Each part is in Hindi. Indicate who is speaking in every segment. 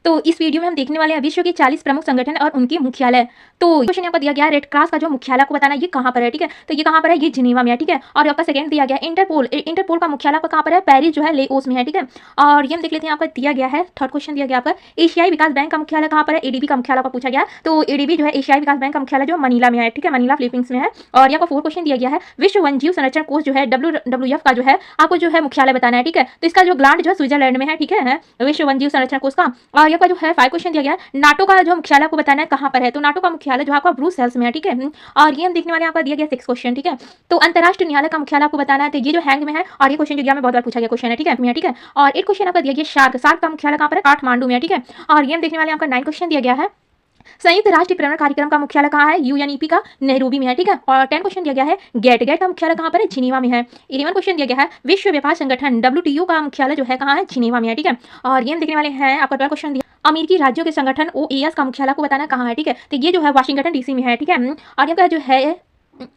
Speaker 1: तो इस वीडियो में हम देखने वाले हैं विश्व के 40 प्रमुख संगठन और उनके मुख्यालय। तो क्वेश्चन यहाँ पर दिया गया है रेड क्रॉस का जो मुख्यालय को बताना है ये कहाँ पर है, ठीक है। तो ये कहाँ पर है, ये जिनेवा में है, ठीक है। और आपका सेकंड दिया गया है इंटरपोल का मुख्यालय कहाँ पर है, पेरिस जो है लेओस में है, ठीक है। और ये हम देख लेते हैं यहाँ पर दिया गया है थर्ड क्वेश्चन दिया गया पर एशियाई विकास बैंक का मुख्यालय कहाँ पर है, एडीबी का मुख्यालय पूछा गया। तो एडीबी जो है एशियाई विकास बैंक का मुख्यालय जो मनीला में है, ठीक है, मनीला फिलीपींस में है। और यहाँ पर फोर्थ क्वेश्चन दिया गया है विश्व वन्यजीव संरक्षण कोष जो है WWF का जो है आपको जो है मुख्यालय बताना है, ठीक है। तो इसका जो ग्लांड जो है स्विट्जरलैंड में है, ठीक है, विश्व वन्यजीव संरक्षण कोष का। और यहाँ पर जो है 5 क्वेश्चन दिया गया है नाटो का जो मुख्यालय को बताना है कहाँ पर है। तो नाटो का मुख्यालय जो आपका ब्रुसेल्स में है, ठीक है। और ये हम देखने वाले यहाँ पर दिया गया 6 क्वेश्चन, ठीक है। तो अंतरराष्ट्रीय न्यायालय का मुख्यालय आपको बताना है, तो ये जो हैंग में है। और ये क्वेश्चन जो गया में बहुत बार पूछा गया क्वेश्चन है, ठीक है, ठीक है। और एक क्वेश्चन आपका दिया गया सार्क का मुख्यालय कहाँ पर है, काठमांडू में है, ठीक है। और ये हम देखने वाले आपका 9 क्वेश्चन दिया गया है संयुक्त राष्ट्र पर्यावरण कार्यक्रम का मुख्यालय कहाँ है, यूएनईपी का नैरोबी में है, ठीक है। और 10 क्वेश्चन दिया गया है गेट का मुख्यालय कहाँ पर है, जिनेवा में है। 11 क्वेश्चन दिया गया है विश्व व्यापार संगठन WTO का मुख्यालय जो है कहाँ है, जिनेवा में है, ठीक है। और ये हम देखने वाले हैं आपका 12 क्वेश्चन दिया अमेरिकी राज्यों के संगठन OAS का मुख्यालय को बताना कहाँ है, ठीक है। तो ये जो है वाशिंगटन DC में है, ठीक है। और यहाँ का जो है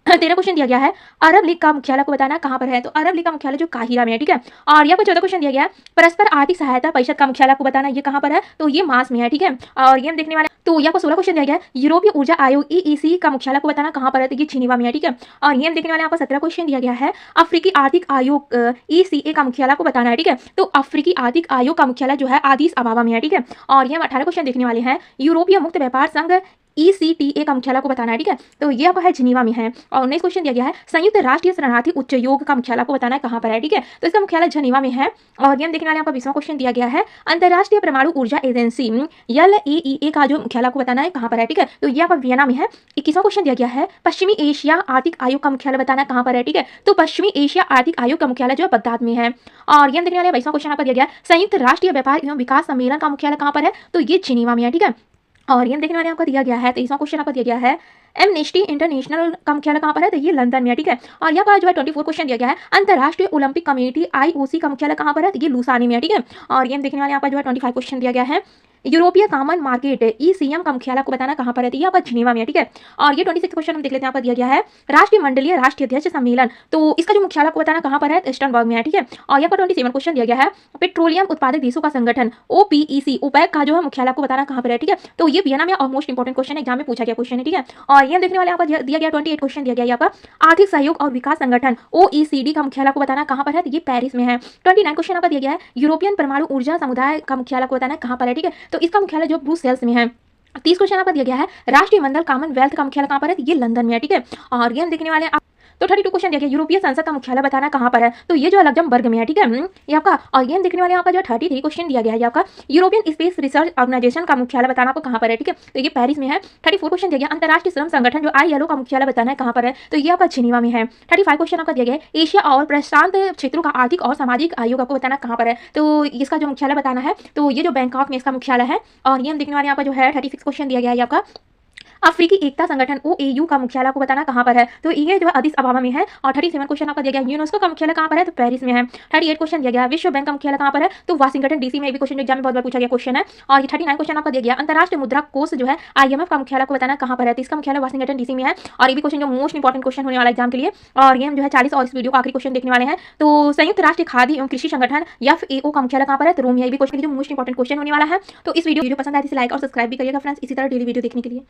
Speaker 1: 13 क्वेश्चन दिया गया है अरब लीग का मुख्यालय को बताना कहाँ पर है। तो अरब लीग का मुख्यालय जो काहिरा में है, ठीक है। और यहाँ पर 14 क्वेश्चन दिया गया है परस्पर आर्थिक सहायता परिषद का मुख्यालय को बताना ये कहाँ पर है, तो ये मास में है, ठीक है। और ये हम देखने वाले तो यहाँ पर 16 क्वेश्चन दिया गया है यूरोपीय ऊर्जा आयोग EEC का मुख्यालय को बताना कहाँ पर है, तो ये जिनेवा में है, ठीक है। और ये हम देखने वाले यहाँ पर 17 क्वेश्चन दिया गया है अफ्रीकी आर्थिक आयोग ECA का मुख्यालय को बताना है, ठीक है। तो अफ्रीकी आर्थिक आयोग का मुख्यालय जो है आदिस अबाबा में है, ठीक है। और ये हम 18 क्वेश्चन देखने वाले हैं यूरोपीय मुक्त व्यापार संघ ECTA का मुख्यालय को बताना है, ठीक है। तो ये आपका है जिनेवा में है। और 19 क्वेश्चन दिया गया है संयुक्त राष्ट्रीय शरणार्थी उच्च योग का मुख्यालय को बताना है कहाँ पर है, ठीक है। तो इसका मुख्यालय जिनेवा में है। और ये हम देखने वाले यहाँ पर 20वां क्वेश्चन दिया गया है अंतर्राष्ट्रीय परमाणु ऊर्जा एजेंसी LAEA का जो मुख्यालय को बताना है कहाँ पर है, ठीक है। तो ये आपका वियना में है। 21वां क्वेश्चन दिया गया है पश्चिमी एशिया आर्थिक आयोग का मुख्यालय बताना है कहाँ पर है, ठीक है। तो पश्चिमी एशिया आर्थिक आयोग का मुख्यालय जो है बगदाद में है। और ये हम देखने वाले 22वां क्वेश्चन आपका दिया गया संयुक्त राष्ट्रीय व्यापार एवं विकास सम्मेलन का मुख्यालय कहाँ पर है, तो ये जिनेवा में है, ठीक है। और ये हम देखने वाले आपको दिया गया है 23वां क्वेश्चन आपको दिया गया है एमनेस्टी इंटरनेशनल का मुख्यालय कहाँ पर है, तो ये लंदन में है, ठीक है। और यहाँ पर जो है 24 क्वेश्चन दिया गया है अंतर्राष्ट्रीय ओलंपिक कमेटी IOC का मुख्यालय कहाँ पर है, तो ये लुसानी में है, ठीक है। और ये हम देखने वाले यहाँ पर जो है 25 क्वेश्चन दिया गया है यूरोपीय कॉमन मार्केट ECM का मुख्यालय को बताना कहाँ पर है, तो यहाँ पर जिनेवा में है, ठीक है। और ये 26 क्वेश्चन हम देख लेते हैं यहाँ पर दिया गया है राष्ट्रीय मंडलीय राष्ट्रीय अध्यक्ष सम्मेलन, तो इसका जो मुख्यालय को बताना कहाँ पर है, इस्टर्नबर्ग में है, ठीक है। और यहाँ पर 27 क्वेश्चन दिया गया है पेट्रोलियम उत्पादक देशों का संगठन OPEC का जो है मुख्यालय को बताना कहाँ पर है, ठीक है। तो ये वियना में और मोस्ट इंपोर्टेंट क्वेश्चन एग्जाम में पूछा गया क्वेश्चन है, ठीक है। और ये देखने वाले यहाँ पर दिया गया 28 क्वेश्चन दिया गया यहाँ पर आर्थिक सहयोग और विकास संगठन OECD का मुख्यालय को बताना कहाँ पर है, तो ये पेरिस में है। 29 क्वेश्चन यहाँ पर दिया गया है यूरोपियन परमाणु ऊर्जा समुदाय का मुख्यालय को बताना कहाँ पर है, ठीक है। तो इसका मुख्यालय जो ब्रुसेल्स में है। 30 क्वेश्चन यहाँ पर दिया गया है राष्ट्रीय मंडल कॉमनवेल्थ का मुख्यालय कहाँ पर है, तो ये लंदन में है, ठीक है। और ये हम देखने वाले हैं तो 32 क्वेश्चन दिया गया यूरोपीय संसद का मुख्यालय बताना कहाँ पर है, तो ये जो लग्जमबर्ग में है, ठीक है, ये आपका। और ये हम देखने वाले यहाँ पर जो 33 क्वेश्चन दिया गया है आपका यूरोपियन स्पेस रिसर्च ऑर्गेनाइजेशन का मुख्यालय बताना आपको कहाँ पर है, ठीक है। तो ये पेरिस में है। 34 क्वेश्चन दिया गया अंतर्राष्ट्रीय श्रम संगठन जो ILO का मुख्यालय बताना है कहाँ पर है, तो ये आपका जिनेवा में है। 35 क्वेश्चन आपका दिया गया है एशिया और प्रशांत क्षेत्रों का आर्थिक और सामाजिक आयोग आपको बताना कहाँ पर है, तो इसका जो मुख्यालय बताना है, तो ये जो बैंकॉक में इसका मुख्यालय है। और ये हम देखने वाले यहाँ पर जो है 36 क्वेश्चन दिया गया है आपका अफ्रीकी एकता संगठन OAU का मुख्यालय को बताना कहाँ पर है, तो ये जो है अदिस अबाबा में है। और 37 क्वेश्चन आपका दिया गया यूनेस्को का मुख्यालय कहाँ पर है, तो पेरिस में है। 38 क्वेश्चन दिया गया विश्व बैंक का मुख्यालय कहाँ पर है, तो वाशिंगटन DC में। भी क्वेश्चन एग्जाम में बहुत बार पूछा गया क्वेश्चन है। और ये 39 क्वेश्चन आपका दिया गया अंतर्राष्ट्रीय मुद्रा कोष जो है IMF का मुख्यालय को बताना कहाँ पर है, तो इसका मुख्यालय वाशिंगटन DC में है। और ये भी क्वेश्चन जो मोस्ट इंपोर्टेंट क्वेश्चन होने वाला एग्जाम के लिए। और ये हम जो है 40 और इस वीडियो का आखिरी क्वेश्चन देखने वाले हैं। तो संयुक्त राष्ट्र खाद्य एवं कृषि संगठन FAO का मुख्यालय कहाँ पर है, तो रोम। ये भी क्वेश्चन जो मोस्ट इंपोर्टेंट क्वेश्चन होने वाला है। तो इस वीडियो पसंद आए तो लाइक और सब्सक्राइब भी करिएगा फ्रेंड्स, इसी तरह डेली वीडियो देखने के लिए।